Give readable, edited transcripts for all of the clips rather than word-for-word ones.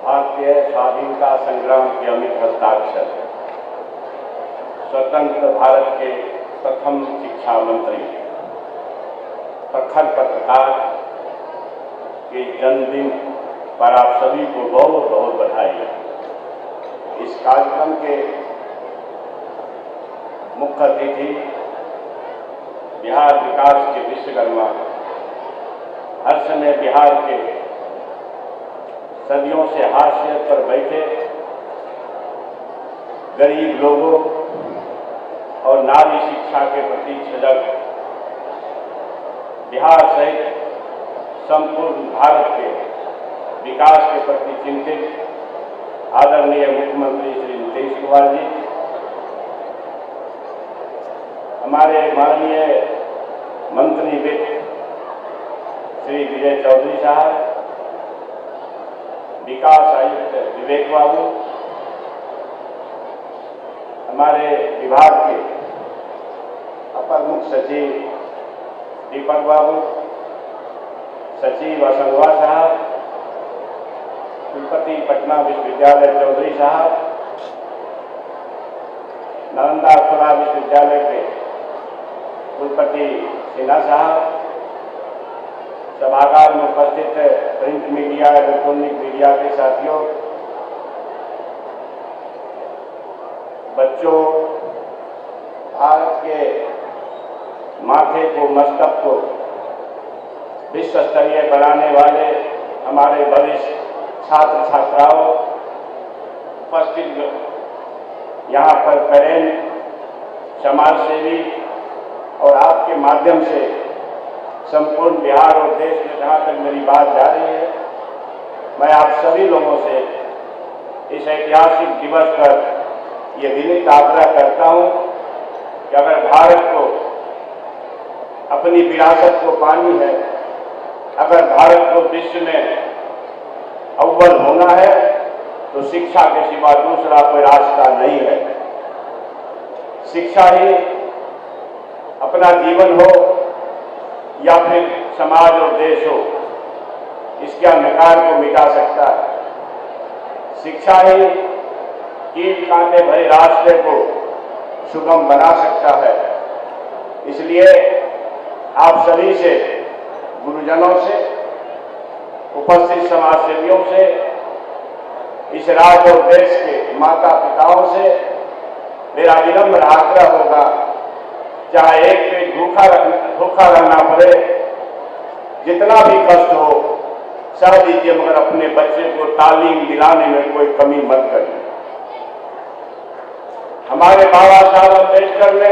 भारतीय स्वाधीनता संग्राम के अमिट हस्ताक्षर, स्वतंत्र भारत के प्रथम शिक्षा मंत्री, प्रखर पत्रकार के जन्मदिन पर आप सभी को बहुत बहुत बधाई। इस कार्यक्रम के मुख्य अतिथि बिहार विकास के विश्वकर्मा, हर समय बिहार के सदियों से हाशियत पर बैठे गरीब लोगों और नारी शिक्षा के प्रति सजग, बिहार सहित संपूर्ण भारत के विकास के प्रति चिंतित आदरणीय मुख्यमंत्री श्री नीतीश कुमार जी, हमारे माननीय मंत्री वित्त श्री विजय चौधरी साहब, विकास आयुक्त विवेक बाबू, हमारे विभाग के अपर मुख्य सचिव दीपक बाबू, सचिव असंगवा साहब, कुलपति पटना विश्वविद्यालय चौधरी साहब, नालंदा खुला विश्वविद्यालय के कुलपति सिन्हा साहब, सभागार में उपस्थित प्रिंट मीडिया, इलेक्ट्रॉनिक मीडिया के साथियों, बच्चों, भारत के माथे को, मस्तक को विश्व स्तरीय बनाने वाले हमारे वरिष्ठ छात्र छात्राओं, उपस्थित यहाँ पर पेरेंट, समाजसेवी और आपके माध्यम से संपूर्ण बिहार और देश में जहाँ तक मेरी बात जा रही है, मैं आप सभी लोगों से इस ऐतिहासिक दिवस पर यह विनीत आग्रह करता हूँ कि अगर भारत को अपनी विरासत को पानी है, अगर भारत को विश्व में अव्वल होना है, तो शिक्षा के सिवा दूसरा कोई रास्ता नहीं है। शिक्षा ही अपना जीवन हो या फिर समाज और देश हो, इसके अंधकार को मिटा सकता है। शिक्षा ही कीट कांटे भरे रास्ते को सुगम बना सकता है। इसलिए आप सभी से, गुरुजनों से, उपस्थित समाजसेवियों से, इस राज्य और देश के माता पिताओं से मेरा विनम्र आग्रह होगा, चाहे एक पेट भूखा रहना पड़े, जितना भी कष्ट हो सह दीजिए, मगर अपने बच्चे को तालीम दिलाने में कोई कमी मत करिए। हमारे बाबा साहब अम्बेडकर ने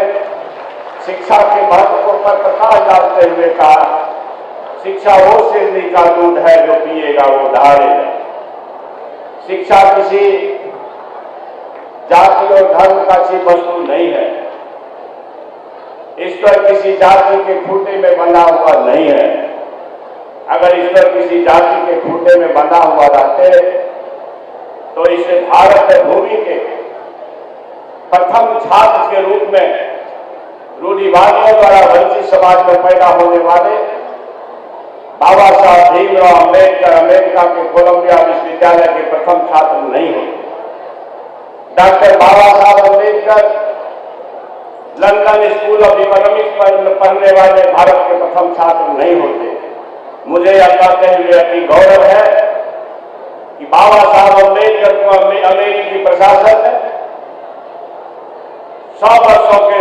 शिक्षा के महत्व पर प्रकाश डालते हुए कहा, शिक्षा वो सिरनी का दूध है जो पिएगा वो धारेगा। शिक्षा किसी जाति और धर्म का सी वस्तु नहीं है। ईश्वर किसी जाति के खूंटे में बंधा हुआ नहीं है। अगर ईश्वर किसी जाति के खूंटे में बंधा हुआ रहते तो इस भारत भूमि के प्रथम छात्र के रूप में रूढ़िवादियों द्वारा वंचित समाज में पैदा होने वाले बाबा साहब भीमराव अम्बेडकर अमेरिका के कोलंबिया विश्वविद्यालय के प्रथम छात्र नहीं होते। Doctor Baba Saheb Ambedkar London school of economics पर पढ़ने वाले भारत के प्रथम छात्र नहीं होते। मुझे यह कहते हुए अति गौरव है कि बाबा साहब अम्बेडकर को अमेरिकी प्रशासन ने 100 वर्षों के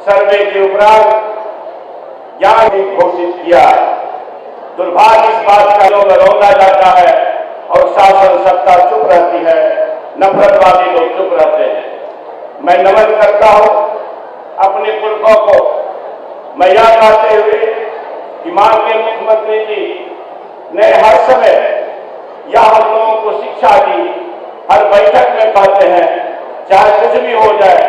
सर्वे के उपरांत ज्ञान घोषित किया। दुर्भाग्य इस बात का लोग रौंदा जाता है और शासन सत्ता चुप रहती है, नफरतवादी लोग चुप रहते हैं। मैं नमन करता हूं अपने पुरखों को। मैं यह कहते हुए कि माननीय मुख्यमंत्री जी ने हर समय यह हम लोगों को शिक्षा दी, हर बैठक में कहते हैं चाहे कुछ भी हो जाए,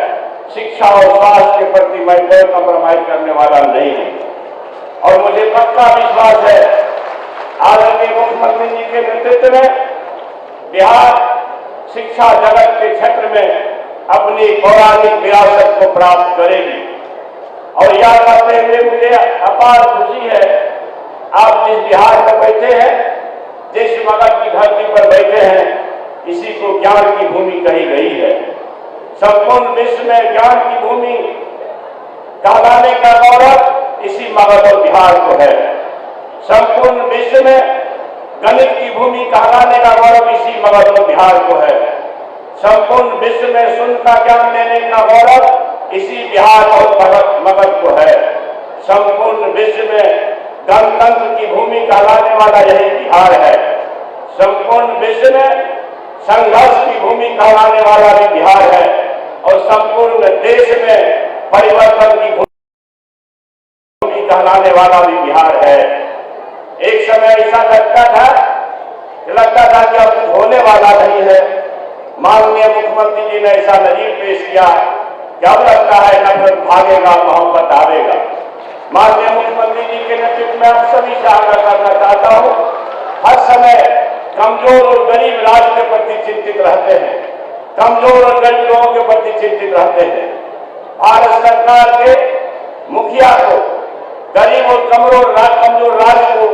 शिक्षा और स्वास्थ्य के प्रति मैं कोई कम्प्रोमाइज करने वाला नहीं हूं। और मुझे पक्का विश्वास है आदरणीय मुख्यमंत्री जी के नेतृत्व में बिहार शिक्षा जगत के क्षेत्र में अपनी पौराणिक विरासत को प्राप्त करेगी। और यह कहते हुए मुझे अपार खुशी है, आप जिस बिहार में बैठे हैं, जिस मगध की धरती पर बैठे हैं, इसी को ज्ञान की भूमि कही गई है। संपूर्ण विश्व में ज्ञान की भूमि कहलाने का गौरव इसी मगध और बिहार को है। संपूर्ण विश्व में गणित की भूमि कहलाने का गौरव इसी मगध और बिहार को है। संपूर्ण विश्व में शून्य का ज्ञान देने का गौरव इसी बिहार और मगध को है। संपूर्ण विश्व में गणतंत्र की भूमि कहलाने वाला यही बिहार है। संपूर्ण विश्व में संघर्ष की भूमि कहलाने वाला भी बिहार है और संपूर्ण देश में परिवर्तन की भूमि कहलाने वाला भी बिहार है। एक समय ऐसा लगता था कि अब कुछ होने वाला नहीं है। माननीय मुख्यमंत्री जी ने ऐसा नजीर पेश किया कि अब लगता है नफरत भागेगा, मोहब्बत आवेगा। माननीय मुख्यमंत्री जी के नेतृत्व में आप सभी से आग्रह करना चाहता हूं, हर समय कमजोर और गरीब राज्य के प्रति चिंतित रहते हैं, कमजोर और गरीब लोगों के प्रति चिंतित रहते हैं। भारत सरकार के मुखिया को गरीब और कमजोर राज्य को,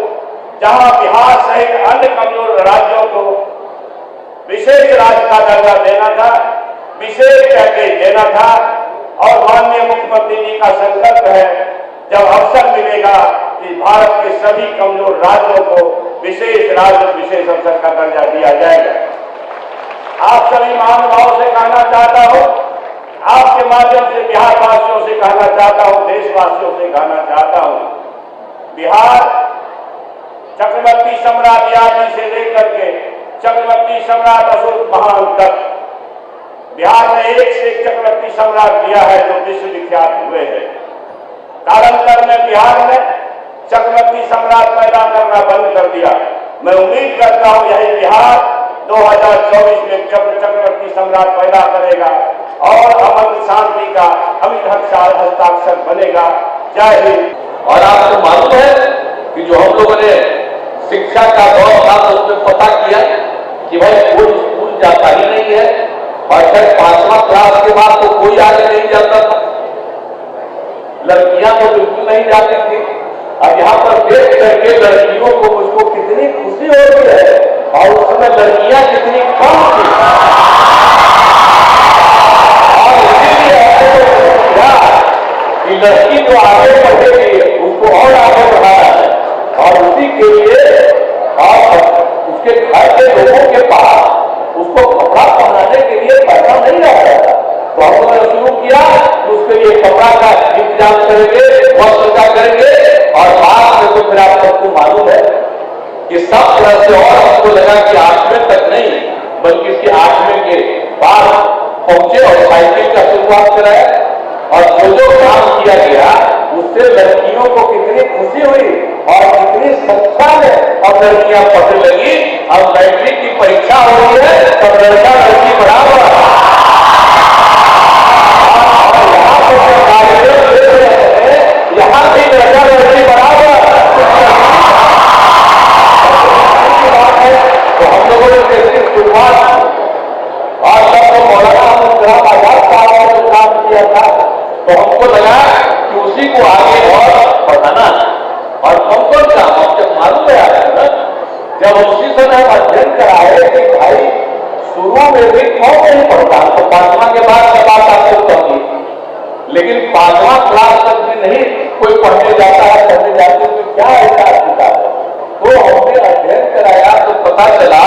जहां बिहार सहित अन्य कमजोर राज्यों को विशेष राज्य का दर्जा देना था, विशेष पैकेज देना था और माननीय मुख्यमंत्री जी का संकल्प है जब अवसर मिलेगा कि भारत के सभी कमजोर राज्यों को विशेष राज्य, विशेष अवसर का दर्जा दिया जाएगा। आप सभी महानुभावों से कहना चाहता हूं, आपके माध्यम से बिहार वासियों से कहना चाहता हूं, देशवासियों से कहना चाहता हूं, बिहार चक्रवर्ती सम्राट यादव से लेकर के चक्रवर्ती सम्राट अशोक महान तक बिहार ने एक से एक चक्रवर्ती सम्राट दिया है जो विश्व विख्यात हुए हैं। कालांतर में बिहार ने चक्रवर्ती सम्राट पैदा करना बंद कर दिया। मैं उम्मीद करता हूं यही बिहार 2024 में चक्रवर्ती सम्राट पैदा करेगा और अमन शांति का अमिट हस्ताक्षर बनेगा। जय हिंद। और आपको मालूम है कि जो हम लोगों ने शिक्षा का दौर था उसमें पता किया कि भाई कोई स्कूल जाता ही नहीं है और फिर 5वां क्लास के बाद तो कोई आगे नहीं जाता था, लड़कियां तो बिल्कुल नहीं जाती थी। अब यहाँ पर देख करके लड़कियों को मुझको कितनी खुशी हो रही है और उस समय लड़कियां कितनी कम थी और इसीलिए कि लड़की जो आगे बढ़ेगी उसको और आगे बढ़ाना है और उसी के लिए और उसके घर के लोगों के पास उसको कपड़ा पहनाने के लिए पैसा नहीं रहता था, तो हम लोगों ने शुरू किया कि उसके लिए कपड़ा का इंतजाम करेंगे, वस्त्र का करेंगे और बाद में तो फिर आप सबको मालूम है कि सब तरह से और हमको लगा कि 8वें तक नहीं बल्कि इसके 8वें के बाद पहुंचे और साइकिल का शुरुआत कराया और जो काम किया गया उससे लड़कियों को कितनी खुशी हुई और कितनी संख्या में अब लड़कियां पढ़ने लगी। अब मैट्रिक की परीक्षा हो रही है तब लड़का लड़की बराबर यहाँ भी लड़का लड़की बराबर। तो हम लोगों ने कैसी शुरुआत और जब तो मौलाना मुस्कुराम आजाद साहब ने काम किया था तो हमको लगा कि उसी को आगे और बढ़ाना और कौन काम अब जब मालूम है ना, जब उसी समय हम अध्ययन कराए कि भाई शुरू में भी कौन नहीं पढ़ता तो 5वां के बाद की बात आपको कहूंगी, लेकिन 5वां क्लास तक भी नहीं कोई पढ़ने जाता है, पढ़ने जाते तो क्या ऐसा किताब है। तो हमने अध्ययन कराया तो पता चला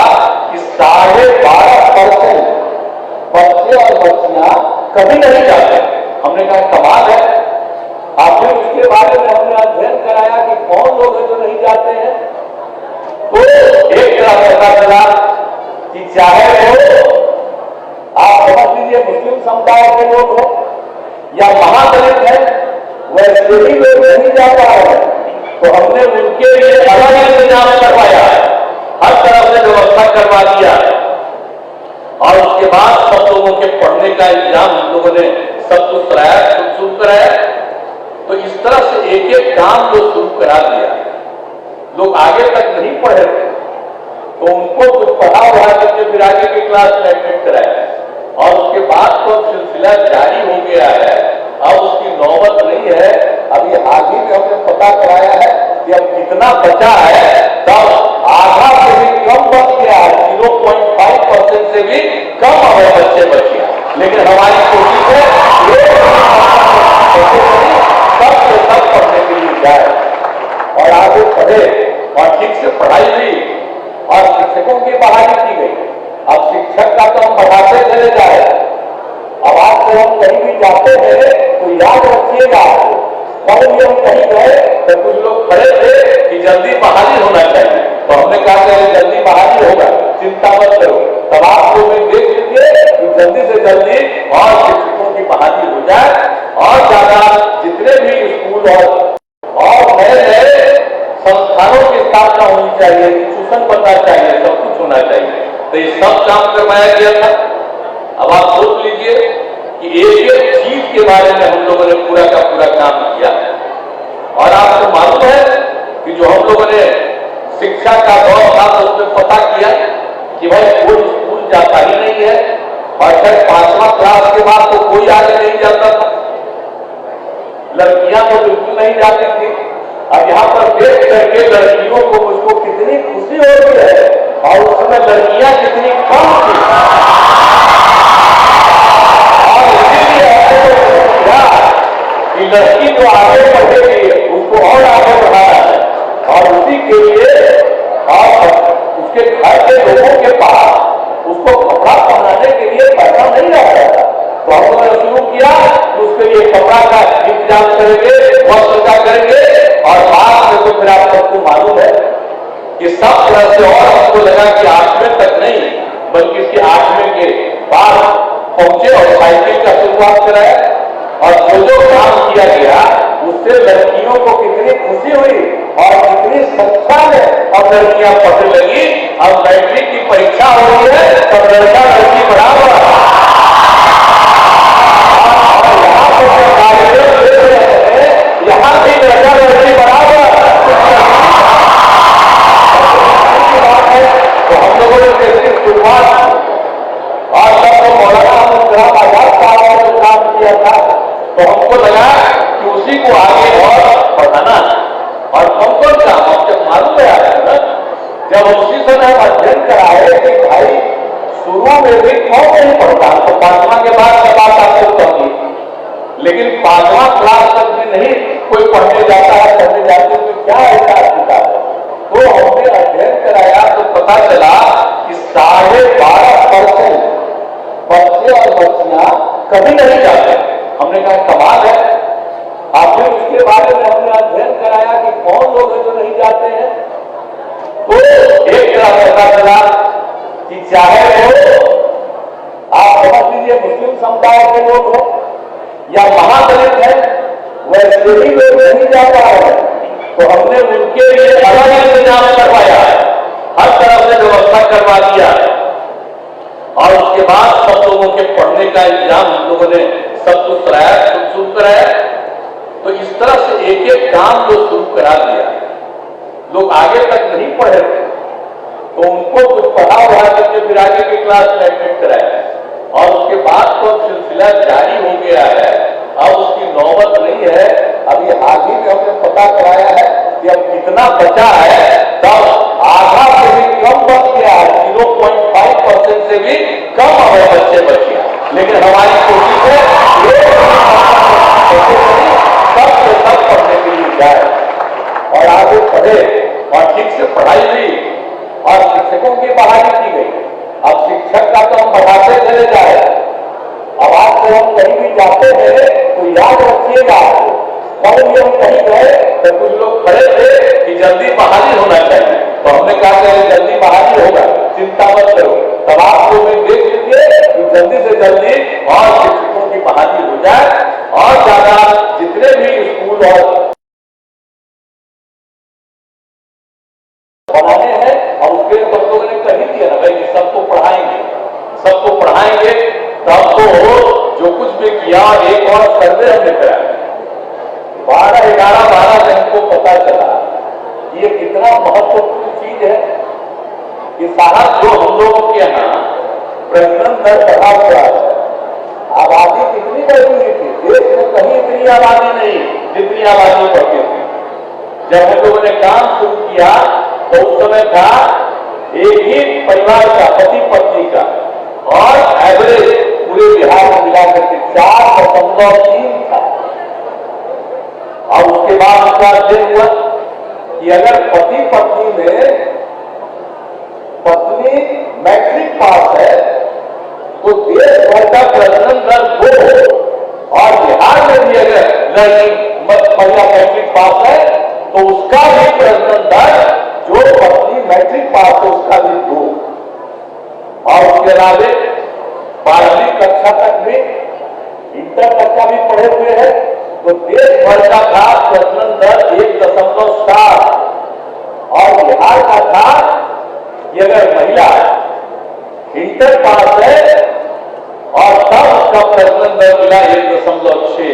कि 12.5% बच्चे और बच्चियां कभी नहीं जाते। हमने कहा कमाल है। आखिर उसके बारे में हमने अध्ययन कराया कि कौन लोग हैं जो नहीं जाते हैं, तो एक तरह पता चला कि चाहे वो आप समझ लीजिए मुस्लिम समुदाय के लोग हो या महादलित है, वैसे ही लोग नहीं जा पा रहे हैं। तो हमने उनके लिए अलग इंतजाम करवाया, हर तरह से व्यवस्था करवा दिया और उसके बाद सब लोगों के पढ़ने का इंतजाम हम लोगों ने सब कुछ कराया, शुरू कराया। तो इस तरह से एक एक काम जो शुरू करा दिया, लोग आगे तक नहीं पढ़े थे तो उनको कुछ पढ़ा हुआ करके फिर आगे की क्लास में एडमिट कराया और उसके बाद तो सिलसिला जारी हो गया है। अब उसकी नौबत नहीं है। अभी हाल ही में हमने पता कराया है कि अब कितना बचा है, तब आधा से भी कम बच गया है, 0.5% से भी कम हमें बच्चे बचिया, लेकिन हमारी कोशिश है सब से सब पढ़ने के लिए जाए और आगे पढ़े और ठीक से पढ़ाई हुई और शिक्षकों की बहाली की गई। अब शिक्षक का तो हम बढ़ाते चले जाए। अब आपको हम कहीं भी जाते हैं तो याद रखिएगा, कल भी हम कहीं गए तो कुछ लोग खड़े थे कि जल्दी बहाली होना चाहिए, तो हमने कहा कि जल्दी बहाली होगा, चिंता मत करो। तब आप लोग देख लीजिए कि जल्दी से जल्दी और शिक्षकों की बहाली हो जाए और ज्यादा जितने भी स्कूल और नए नए संस्थानों की स्थापना होनी चाहिए, इंस्टीट्यूशन बनना चाहिए, सब कुछ होना चाहिए। तो ये सब काम करवाया गया था। अब आप सोच लीजिए कि एक एक चीज के बारे में हम लोगों ने पूरा का पूरा काम किया और आपको मालूम है कि जो हम लोगों ने शिक्षा का दौर था तो उसमें पता किया कि भाई कोई स्कूल जाता ही नहीं है और फिर 5वां क्लास के बाद तो कोई आगे नहीं जाता था, लड़कियां तो बिल्कुल नहीं जाती थी। अब यहाँ पर देख करके लड़कियों को मुझको कितनी खुशी हो रही है और उस समय लड़कियां कितनी कम थी और इसीलिए कि लड़की जो आगे बढ़ेगी उसको और आगे बढ़ाना है और उसी के लिए और उसके घर के लोगों के पास उसको कपड़ा पहनाने के लिए पैसा नहीं रहता था, तो हम लोगों ने शुरू किया कि उसके लिए कपड़ा का इंतजाम करेंगे, वस्त्र का करेंगे और बाद में तो फिर आप सबको मालूम है कि सब तरह से और हमको लगा कि 8वें तक नहीं बल्कि इसके 8वें के बाद पहुंचे और साइकिल का शुरुआत कराया और जो काम किया गया उससे लड़कियों को कितनी खुशी हुई और कितनी संख्या में अब लड़कियां पढ़ने लगी। अब मैट्रिक की परीक्षा हो रही है तब लड़का लड़की बराबर और यहाँ पर कार्यक्रम ले रहे हैं यहाँ भी लड़का लड़की बराबर। तो हम लोगों ने कैसे शुरुआत और तब तो मौलाना मुकर्रम आजाद साहब ने काम किया था तो हमको लगा कि उसी को आगे और बढ़ाना और कौन काम हम जब मालूम है ना जब उसी समय हम अध्ययन कराए कि भाई शुरू में भी कौन नहीं पढ़ता तो 5वां के बाद सब बात आपको कहूंगी, लेकिन 5वां क्लास तक भी नहीं कोई पढ़ने जाता है, पढ़ने जाते तो क्या ऐसा होता है। तो हमने अध्ययन कराया तो पता चला कि 12.5% बच्चे और बच्चियां कभी नहीं जाते। हमने कहा कमाल है। आखिर उसके बारे में हमने अध्ययन कराया कि कौन लोग हैं जो नहीं जाते हैं, तो एक तरह पता चला कि चाहे वो आप समझ लीजिए मुस्लिम समुदाय के लोग हैं या महादलित हैं, वैसे ही लोग नहीं जा पा रहे हैं, तो हमने उनके लिए अलग इंतजाम करवाया, हर तरफ से व्यवस्था करवा दिया और उसके बाद सब लोगों के पढ़ने का इंतजाम हम लोगों ने सब कुछ कराया, शुरू कराया। तो इस तरह से एक एक काम जो शुरू करा दिया, लोग आगे तक नहीं पढ़े थे तो उनको कुछ पढ़ा हुआ करके फिर आगे की क्लास में एडमिट कराया और उसके बाद तो सिलसिला जारी हो गया है। अब उसकी नौबत नहीं है। अभी हाल ही में हमने पता कराया है कि अब कितना बचा है, तब आधा से भी कम बच गया है, 0.5% से भी कम हमें बच्चे बचे, लेकिन हमारी कोशिश है सब से सब पढ़ने के लिए जाए और आगे पढ़े और ठीक से पढ़ाई हुई और शिक्षकों की बहाली की गई। अब शिक्षक का तो हम बढ़ाते चले जाए। अब आपको हम कहीं भी जाते हैं तो याद रखिएगा, कल भी हम कहीं गए तो कुछ लोग खड़े थे कि जल्दी बहाली होना चाहिए, तो हमने कहा कि जल्दी बहाली होगा, चिंता मत करो। तब आप लोग देख लीजिए कि जल्दी से जल्दी और शिक्षकों की बहाली हो जाए और ज्यादा जितने भी स्कूल और बनाने हैं और उसके सब लोगों ने कही दिया ना भाई कि सबको पढ़ाएंगे, तब तो जो कुछ भी किया एक और सर्वे हमने कराया 12 से हमको पता चला कि ये कितना महत्वपूर्ण चीज है कि साहब जो हम लोगों के यहाँ प्रजनन दर बढ़ा हुआ है, आबादी कितनी बढ़ी हुई थी, देश में कहीं इतनी आबादी नहीं जितनी आबादी बढ़ती थी। जब हम लोगों ने काम शुरू किया तो उस समय था एक ही परिवार का, पति पत्नी का और एवरेज पूरे बिहार में मिलाकर के 4.3 था। और उसके बाद उसका अध्ययन हुआ कि अगर पति पत्नी में पत्नी मैट्रिक पास है तो देश भर का प्रजनन दर 2, और बिहार में भी अगर लड़की महिला मैट्रिक पास है तो उसका भी प्रजनन दर, जो पत्नी मैट्रिक पास है उसका भी 2। और उसके अलावे 12वीं कक्षा तक भी, इंटर तक का भी पढ़े हुए हैं तो देश भर का था प्रजनन दर 1.7, और बिहार का था कि अगर महिला इंटर पास है और तब उसका प्रजनन दर मिला 1.6।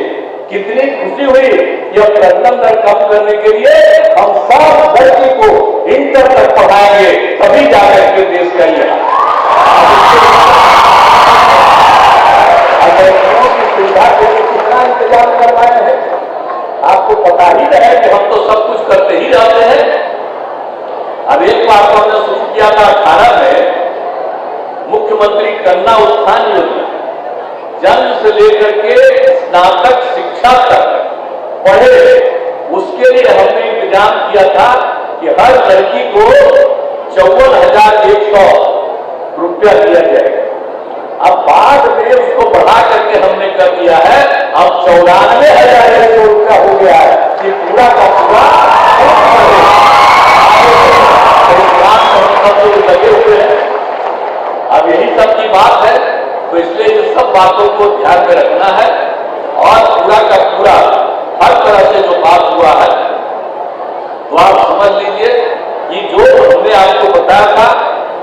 कितनी खुशी हुई कि अब प्रजनन दर कम करने के लिए हम सब लड़की को इंटर तक पढ़ाएंगे, तभी जाकर के देश का ये लड़कियों की सुविधा के लिए कितना इंतजाम करवाए हैं। आपको पता ही है कि हम तो सब कुछ करते ही रहते हैं। अब एक बात को हमने शुरू किया था 18 में, मुख्यमंत्री कन्या उत्थान योजना, जन्म से लेकर के स्नातक शिक्षा तक पढ़े, उसके लिए हमने इंतजाम किया था कि हर लड़की को 54,100 रुपया दिया जाएगा। अब बाद में उसको बढ़ा करके हमने कर दिया है, अब 94,100 रुपया हो गया है। ये पूरा का पूरा लगे हुए हैं। अब यही सब की बात है, तो इसलिए इन सब बातों को ध्यान में रखना है और पूरा का पूरा हर तरह से जो बात हुआ है तो आप समझ लीजिए कि जो हमने आपको बताया था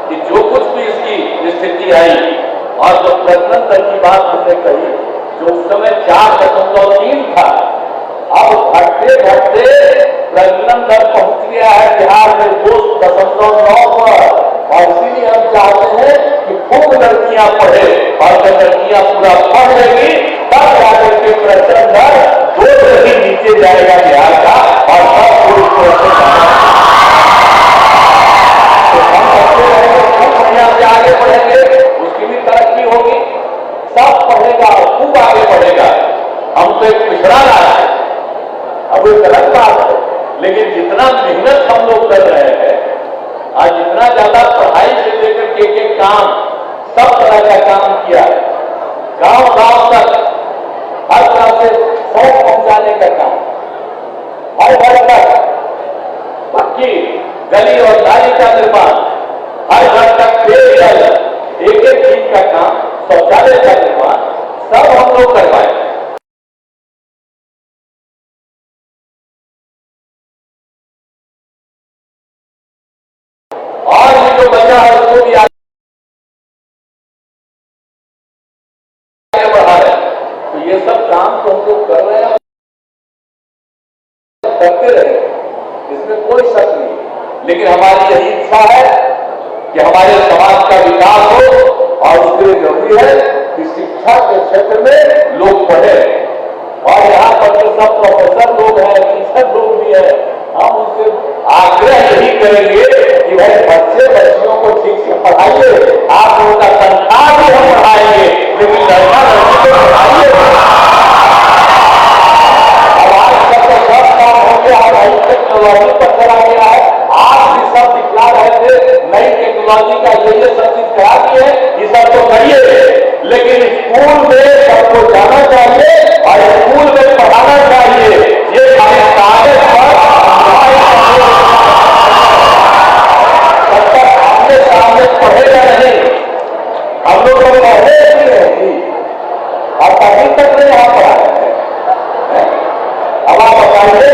कि जो कुछ भी इसकी स्थिति आई और जो प्रजनन दर की बात हमने कही, जो उस समय 4.3 था, अब घटते घटते प्रजनन दर पहुंच गया है बिहार में 2.9 पर। और इसीलिए हम चाहते हैं कि खूब लड़कियां पढ़े, और जब लड़कियां पूरा पढ़ लेंगी तब जाकर के प्रजनन दर 2 से ही नीचे जाएगा बिहार का, और सब पूरी तरह से तो हम बच्चे रहेंगे, खूब बढ़िया से आगे बढ़ेंगे, उसकी भी तरक्की होगी, सब पढ़ेगा और खूब आगे बढ़ेगा। हम तो एक पिछड़ा रहा है, अब वो गलत बात है, लेकिन जितना मेहनत हम लोग कर रहे हैं, आज जितना ज्यादा पढ़ाई से लेकर के काम, सब तरह का काम किया, गांव गांव तक हर तरह से सड़क पहुंचाने का काम, हर घर तक पक्की गली और नाली का निर्माण, हर घर तक पेयजल, एक एक चीज का काम, शौचालय का निर्माण, सब हम लोग करवाए। और ये जो बचा है उसको भी आगे बढ़ा रहे हैं। तो ये सब काम तो हम लोग कर रहे हैं, करते रहे, इसमें कोई शक नहीं। लेकिन हमारी यही इच्छा है कि हमारे समाज का विकास हो, और उसके लिए जरूरी है कि शिक्षा के क्षेत्र में लोग पढ़े। और यहाँ पर जो सब प्रोफेसर लोग हैं, टीचर लोग भी हैं, हम उनसे आग्रह यही करेंगे कि भाई बच्चे बच्चियों को ठीक से पढ़ाइए। आप लोगों का तनख्वाह भी हम बढ़ाएंगे, लेकिन लड़का लड़की को पढ़ाइए। अब आजकल तो सब काम हो गया है, नई टेक्नोलॉजी पर चला गया है। आप भी सब दिखला रहे थे, नई टेक्नोलॉजी का ये सब चीज करा दी है, ये सब तो करिए, लेकिन स्कूल में सबको जाना चाहिए और स्कूल में पढ़ाना चाहिए। ये हमारे कागज पर तब तक आमने सामने पढ़ेगा नहीं, हम लोग तो पढ़े भी रहेंगी, और कभी तक नहीं यहाँ पढ़ाए हैं। अब आप बताइए,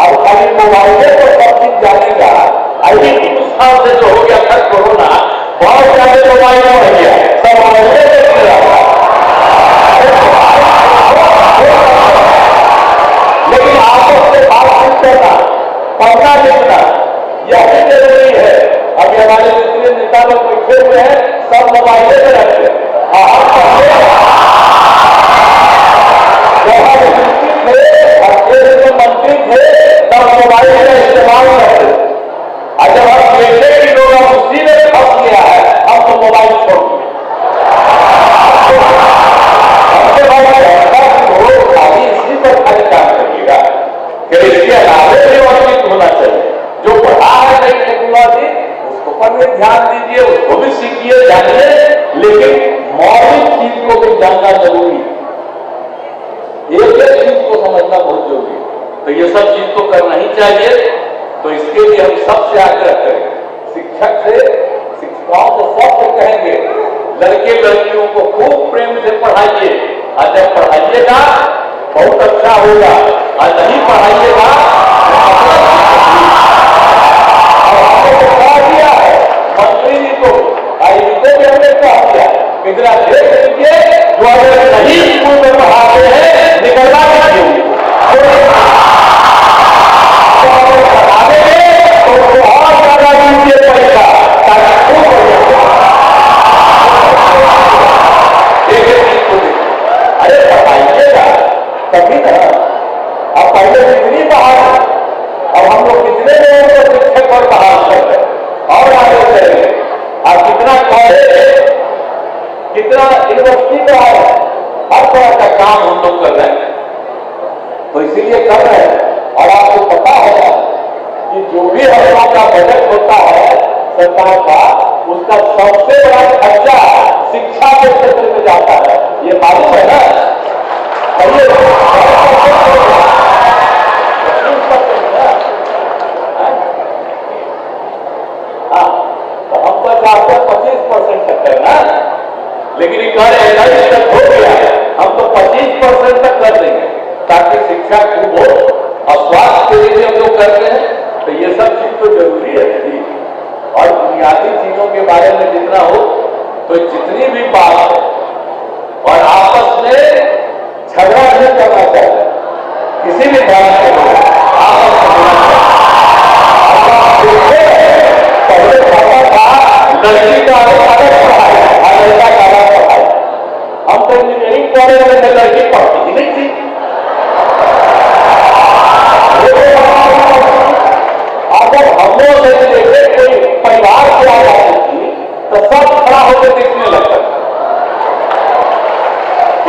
अब खाली मोबाइल तो सब चीज जानेगा। अभी कुछ साल से जो हो गया था कोरोना, बहुत सारे मोबाइल बढ़ गया, सब मोबाइल देख रहा था। लेकिन आपस में बातचीत करना, पढ़ना लिखना यही जरूरी है। अभी हमारे जितने नेता लोग बैठे हुए हैं, सब मोबाइले में रखते हैं। जब हम थे और देश में मंत्री थे, तब मोबाइल का इस्तेमाल करते, और जब हम देखते कि लोग उसी में फंस गया है, हम तो मोबाइल छोड़ दिए। पर भी ध्यान दीजिए, उसको भी सीखिए, जानिए, लेकिन मौलिक चीज को भी जानना जरूरी है। एक एक चीज को समझना बहुत जरूरी है। तो ये सब चीज तो करना ही चाहिए। तो इसके लिए हम सबसे आग्रह करें, शिक्षक से, शिक्षिकाओं से, सबसे कहेंगे लड़के लड़कियों को खूब प्रेम से पढ़ाइए। और जब पढ़ाइएगा बहुत अच्छा होगा, और नहीं पढ़ाइएगा मंत्री जी को, इनको भी हमने कहा दिया कि जरा देख लीजिए, जो अगर नहीं स्कूल में पढ़ाते हैं निकलवा दीजिए तो और ज्यादा दीजिए पैसा, ताकि खूब अरे बताइएगा तभी ना। अब पहले कितनी बहाल, अब हम लोग कितने लोगों को शिक्षक पर बहाल कर रहे हैं और आगे चलेंगे। और कितना कॉलेज, कितना यूनिवर्सिटी का है, हर तरह का काम हम लोग कर रहे हैं। तो इसीलिए कर रहे हैं। और आपको पता होगा कि जो भी हम लोग का बजट होता है सरकार का, उसका सबसे बड़ा खर्चा शिक्षा के क्षेत्र में जाता है। ये मालूम है ना? हाँ, तो हम तो चाहते हैं 25% तक करना, लेकिन ये कर 21 तक हो गया, हम तो 25% तक कर देंगे ताकि शिक्षा खूब हो। और स्वास्थ्य के लिए हम लोग करते हैं, तो ये सब चीज तो जरूरी है जी। और बुनियादी चीजों के बारे में जितना हो, तो जितनी भी बात है, और आपस में झगड़ा नहीं करना चाहिए किसी भी बात के लिए, आपस में पहले होता था लड़की का अलग पढ़ाई और लड़का का अलग पढ़ाई। हम तो इंजीनियरिंग कॉलेज में लड़की पढ़ती ही नहीं थी। अगर हम लोग देखे कोई परिवार से आ जाती थी तो सब खड़ा होकर देखने लगता था,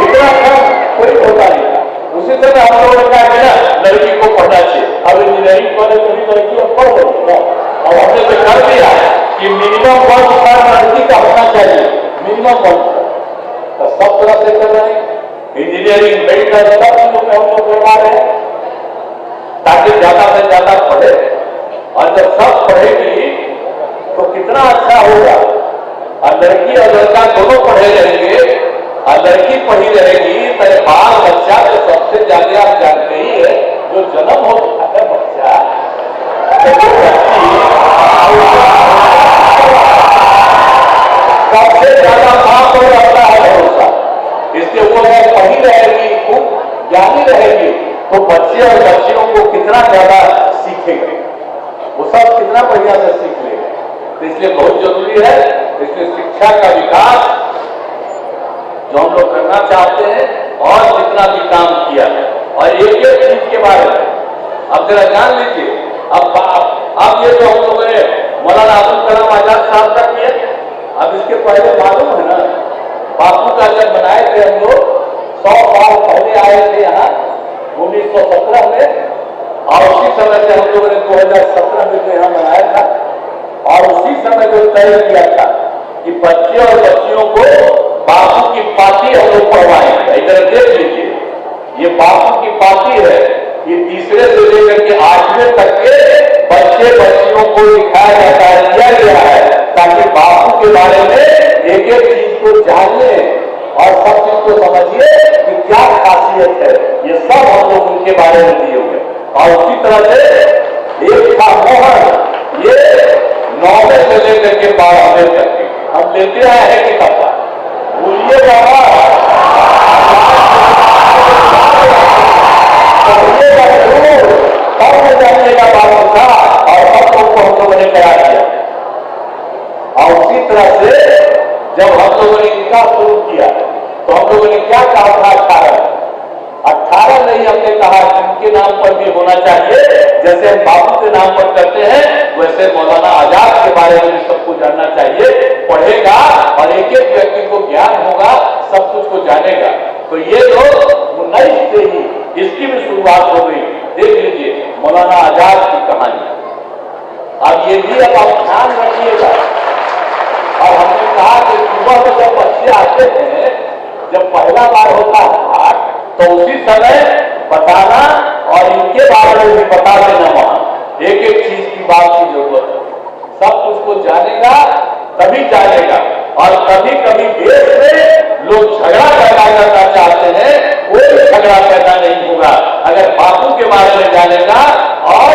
इतना कम कोई होता नहीं था। उसी तरह हम लोगों ने कहा कि ना लड़की को पढ़ना चाहिए। अब इंजीनियरिंग कॉलेज में भी लड़की अब पढ़ रही है, और हमने तो कर दिया कि मिनिमम 1 साल लड़की का होना चाहिए, मिनिमम 1 साल। तो सब तरह से कर रहे हैं, इंजीनियरिंग, मेडिकल, सब चीजों में हम लोग करवा रहे हैं ताकि ज्यादा से ज्यादा पढ़े। और जब सब पढ़ेगी तो कितना अच्छा होगा। और लड़की और लड़का दोनों पढ़े रहेंगे, और लड़की पढ़ी रहेगी तो बाल बच्चा तो सबसे ज्यादा आप जानते ही है, जो जन्म होता है बच्चा, सबसे ज्यादा मां पर रहता है भरोसा। इसके ऊपर पढ़ी रहेगी, खूब ज्ञानी रहेगी, तो बच्चे और बच्चियों को कितना ज्यादा सीखेंगे, वो सब कितना बढ़िया से सीख लेंगे। तो इसलिए बहुत जरूरी है। इसलिए शिक्षा का विकास जो हम लोग करना चाहते हैं, और जितना भी काम किया है, और एक एक चीज के बारे में अब जरा जान लीजिए। अब ये जो हम लोगों ने मौलाना अबुल कलाम आजाद साहब का किया, अब इसके पहले मालूम है ना, बापू का जब बनाए थे हम लोग 100 साल पहले आए थे यहाँ 1917 में, और उसी समय से हम लोगों ने 2017 में तो यहाँ बनाया था। और उसी समय जो तय किया था कि बच्चे और बच्चियों को बापू की पार्टी हम लोग पढ़वाएंगे। इधर देख लीजिए, ये बापू की पार्टी है, ये तीसरे से लेकर के 8वें तक के बच्चे बच्चियों को दिखाया जाता है, दिया गया है, ताकि बापू के बारे में एक एक चीज को जानिए और सब चीज को समझिए कि क्या खासियत है। ये सब हम लोग उनके बारे में दिए हुए। और उसी तरह से एक था मोहन, ये 9वें से लेकर के 12वें तक के हम लेते आए हैं किताब, भूलिएगा जरूर, तब जानिएगा बापू का, और सब लोग को हम लोगों ने करा दिया। और उसी तरह से जब हम लोगों ने इनका शुरू किया तो हम लोगों ने क्या कहा था, 18 नहीं, हमने कहा इनके नाम पर भी होना चाहिए। जैसे हम बापू के नाम पर करते हैं, वैसे मौलाना आजाद के बारे में भी सबको जानना चाहिए। पढ़ेगा और एक एक व्यक्ति को ज्ञान होगा, सब कुछ को जानेगा। तो ये लोग 19 से ही इसकी भी शुरुआत हो गई। देख लीजिए मौलाना आजाद की कहानी, अब ये भी अब आप ध्यान रखिएगा। और हमने कहा कि सुबह में जब बच्चे आते हैं, जब पहला बार होता है तो उसी समय बताना और इनके बारे में भी बता देना। वहां एक एक चीज की बात की जरूरत है। सब कुछ को जानेगा तभी जानेगा। और कभी कभी देश में लोग झगड़ा पैदा करना चाहते हैं, कोई झगड़ा पैदा नहीं होगा अगर बापू के बारे में जानेगा और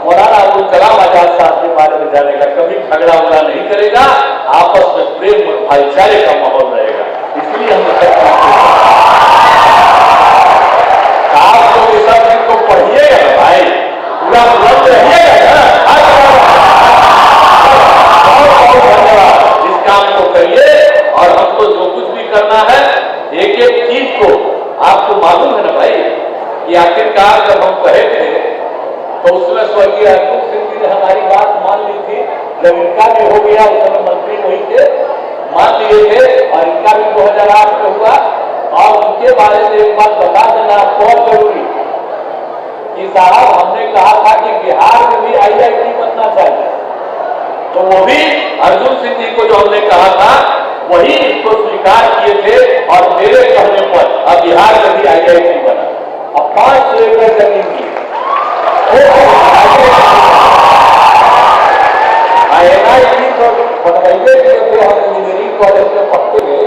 मौलाना अब्दुल कलाम आजाद साहब के बारे में जानेगा। कभी झगड़ा उगड़ा नहीं करेगा, आपस में प्रेम और भाईचारे का माहौल रहेगा। इसलिए हम आप लोग इस सब चीज को पढ़िएगा ना भाई, पूरा उपलब्ध रहिएगा ना। बहुत धन्यवाद। इस काम को करिए और हमको जो कुछ भी करना है एक एक चीज को आपको मालूम है ना भाई कि आखिरकार जब हम कहे थे तो उसमें स्वर्गीय अर्जुन सिंह जी ने हमारी बात मान ली थी। जब इनका भी हो गया उस समय मंत्री वही थे, मान लिए थे और इनका भी 2008 में हुआ। और उनके बारे में एक बात बता देना बहुत जरूरी कि साहब हमने कहा था कि बिहार में भी IIT बनना चाहिए, तो वो भी अर्जुन सिंह जी को जो हमने कहा था वही इसको स्वीकार किए थे। और मेरे कहने पर अब बिहार में भी IIT बना। अब 5 एकड़ जमीन की NIT तो बनवाइए थे। हम इंजीनियरिंग कॉलेज में पढ़ते थे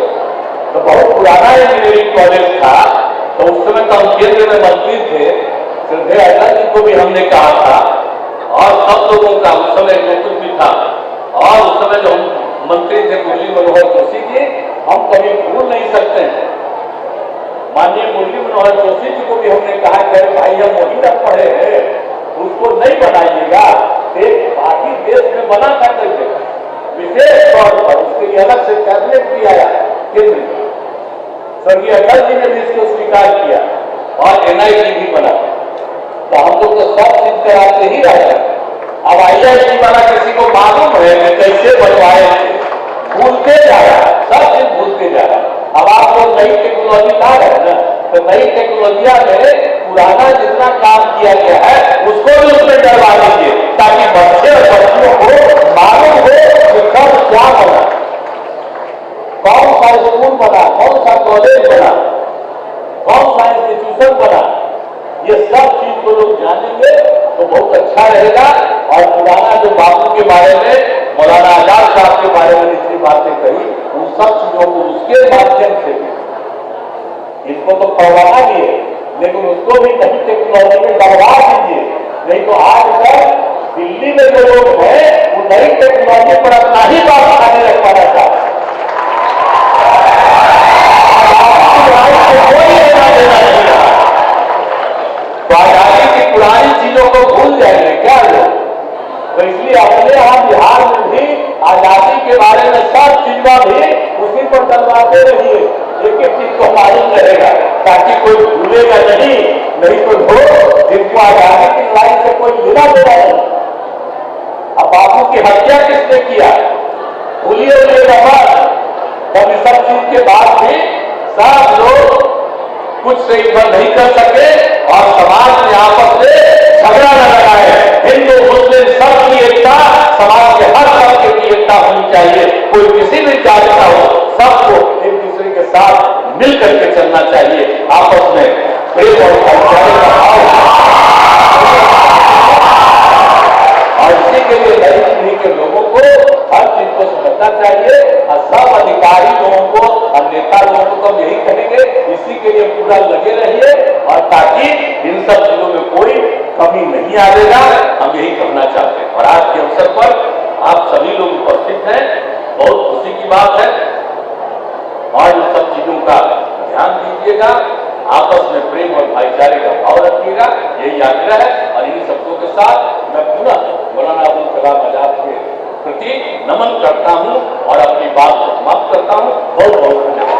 तो बहुत पुराना इंजीनियरिंग कॉलेज था। तो उस समय तो हम केंद्र में मंत्री थे, श्रद्धेय अटल जी को भी हमने कहा था और सब लोगों का उस समय जो कुछ भी था। और उस समय जो हम मंत्री थे मुरली मनोहर जोशी जी, हम कभी भूल नहीं सकते हैं। माननीय मुरली मनोहर जोशी जी को भी हमने कहा कि भाई हम वही तक पढ़े हैं, उसको नहीं बनाइएगा। एक बाकी देश में बना करते थे विशेष तौर पर, उसके लिए अलग से कैबिनेट भी आया केंद्र में। स्वर्गीय अटल जी ने भी इसको स्वीकार किया और NIT भी बना। तो हम लोग तो सब चीज कराते ही रहते हैं। अब IIT वाला किसी को मालूम है कि कैसे बनवाए थे, भूलते जा रहा है, सब चीज भूलते जा रहा है। अब आप लोग नई टेक्नोलॉजी ला रहे हैं ना, तो नई टेक्नोलॉजिया में पुराना जितना काम किया गया है उसको भी उसमें डलवा दीजिए, ताकि बच्चे और बच्चियों को मालूम हो कि कब क्या बना, कौन सा स्कूल बना, कौन सा कॉलेज बना, कौन सा इंस्टीट्यूशन बना। ये सब चीज को लोग जानेंगे तो बहुत अच्छा रहेगा। और पुराना जो बापू के बारे में, मौलाना आजाद साहब के बारे में जितनी बातें कही, उन सब चीजों को उसके माध्यम से इसको तो पढ़वाना भी है, लेकिन उसको भी नई टेक्नोलॉजी में बढ़वा दीजिए। नहीं तो आजकल दिल्ली में जो लोग हैं वो नई टेक्नोलॉजी पर अपना ही बात आगे रख पाना चाहते हैं। कोई लेना देना नहीं रहा, तो आजादी की पुरानी चीजों को भूल जाएंगे क्या लोग। तो इसलिए अपने यहाँ बिहार में भी आजादी के बारे में सब चीजों भी उसी पर डलवाते रहिए, एक एक चीज को मालूम रहेगा ताकि कोई भूलेगा नहीं। नहीं तो लोग जिनको आजादी की लड़ाई से कोई लेना देना नहीं। अब बापू की हत्या किसने किया, भूलिए उन्हें नफर। तब इस सब चीज के बाद भी सब लोग कुछ से इधर नहीं कर सके और समाज में आपस में झगड़ा न लगाए। हिंदू मुस्लिम सबकी एकता, समाज के हर तबके की एकता होनी चाहिए। कोई किसी भी जाति का हो, सबको एक दूसरे के साथ मिल करके चलना चाहिए। आपस में प्रेम और भाईचारे का भाव, और इसी के लिए नई पीढ़ी के लोगों को हर चीज को समझना चाहिए। और सब अधिकारी लोगों को और नेता लोगों को तो यही कहेंगे, इसी के लिए पूरा लगे रहिए और ताकि इन सब चीजों में कोई कमी नहीं आएगा, हम यही करना चाहते हैं। और आज के अवसर पर आप सभी लोग उपस्थित हैं, बहुत खुशी की बात है। और इन सब चीजों का ध्यान दीजिएगा, आपस में प्रेम और भाईचारे का भाव रखिएगा, यही आग्रह है। और इन शब्दों के साथ मैं पुनः मौलाना अब्दुल कलाम आजाद के प्रति नमन करता हूं और अपनी बात को समाप्त करता हूं। बहुत बहुत धन्यवाद।